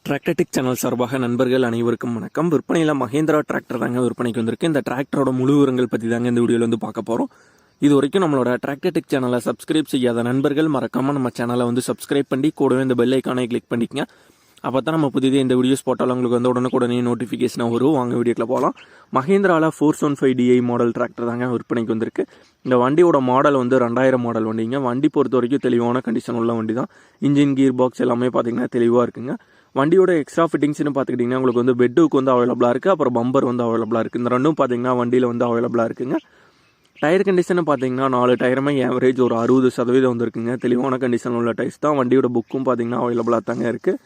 Tractor Tech channel சார்பாக நண்பர்கள் அனைவருக்கும் வணக்கம். விற்பனையில் மகேந்திரா டிராக்டர் தாங்க விற்பனைக்கு வந்திருக்கு. இந்த டிராக்டரோட முழு விவரங்கள் பற்றி தாங்க இந்த வீடியோவில் வந்து பார்க்க போகிறோம். இது வரைக்கும் நம்மளோட டிராக்டர்டெக் சேனலை சப்ஸ்கிரைப் செய்யாத நண்பர்கள் மறக்காமல் நம்ம சேனலை வந்து சப்ஸ்கிரைப் பண்ணி கூடவே இந்த பெல் ஐக்கானை கிளிக் பண்ணிக்கங்க. அப்போ தான் நம்ம புதிய இந்த வீடியோஸ் போட்டாலும் உங்களுக்கு வந்து உடனே நோட்டிஃபிகேஷனாக வரும். வாங்க வீடியோக்கில் போகலாம். மகேந்திராவில் 415DI மாடல் டிராக்டர் தாங்க விற்பனைக்கு வந்திருக்கு. இந்த வண்டியோட மாடல் வந்து 2000 மாடல் வண்டிங்க. வண்டி பொறுத்த வரைக்கும் தெளிவான கண்டிஷன் உள்ள வண்டி தான். இன்ஜின் கீர் பாக்ஸ் எல்லாமே பார்த்தீங்கன்னா தெளிவாக இருக்குங்க. வண்டியோட எக்ஸ்ட்ரா ஃபிட்டிங்ஸ்னு பார்த்துக்கிட்டிங்கன்னா உங்களுக்கு வந்து பெட்டுக்கு வந்து அவைலபிளாக இருக்குது. அப்புறம் பம்பர் வந்து அவைலபிளாக இருக்குது. இந்த ரெண்டும் பார்த்தீங்கன்னா வண்டியில் வந்து அவைலபிளாக இருக்குங்க. டயர் கண்டிஷன் பார்த்தீங்கன்னா 4 டயருமே ஆவரேஜ் ஒரு 60% வந்துருக்குங்க. தெளிவான கண்டிஷன் உள்ள டயர்ஸ் தான். வண்டியோட புக்கும் பார்த்தீங்கன்னா அவைலபிளாக தாங்க இருக்குது.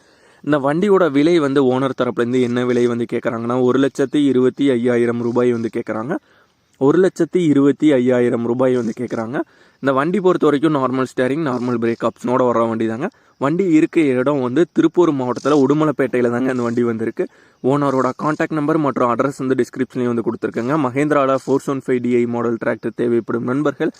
இந்த வண்டியோட விலை வந்து ஓனர் தரப்புலேருந்து என்ன விலை வந்து கேட்குறாங்கன்னா 1,25,500 ரூபாய் வந்து கேட்குறாங்க. 1,25,500 ரூபாய் வந்து கேட்குறாங்க. இந்த வண்டி பொறுத்த வரைக்கும் நார்மல் ஸ்டேரிங், நார்மல் பிரேக் ஆப்ஷனோட வர வண்டி தாங்க. வண்டி இருக்க இடம் வந்து திருப்பூர் மாவட்டத்தில் உடுமலைப்பேட்டையில் தாங்க இந்த வண்டி வந்திருக்கு. ஓனரோட கான்டாக்ட் நம்பர் மற்றும் அட்ரஸ் வந்து டிஸ்கிரிப்ஷன்லேயும் வந்து கொடுத்துருக்கேங்க. மகேந்திராவில் 415DI மாடல் டிராக்டர் தேவைப்படும் நண்பர்கள்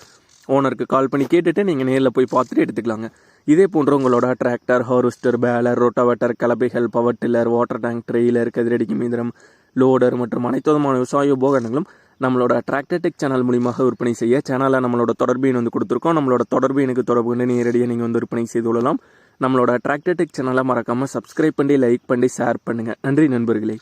ஓனருக்கு கால் பண்ணி கேட்டுட்டு நீங்கள் நேரில் போய் பார்த்துட்டு எடுத்துக்கலாங்க. இதே போன்ற உங்களோட டிராக்டர், ஹார்வெஸ்டர், பேலர், ரோட்டாவேட்டர், கலப்பைகள், power tiller, water tank, trailer, கதிரடிக்கும் இயந்திரம், லோடர் மற்றும் அனைத்து விதமான விவசாய உபகரணங்களும் நம்மளோட டிராக்டர்டெக் சேனல் மூலியமாக விற்பனை செய்ய சேனலில் நம்மளோட தொடர்பு எண் வந்து கொடுத்துருக்கோம். நம்மளோட தொடர்பு எனக்கு தொடர்பு கொண்டு நேரடியாக நீங்கள் வந்து விற்பனை செய்து கொள்ளலாம். நம்மளோட டிராக்டர்டெக் சேனலை மறக்காமல் சப்ஸ்கிரைப் பண்ணி, லைக் பண்ணி, ஷேர் பண்ணுங்கள். நன்றி நண்பர்களே.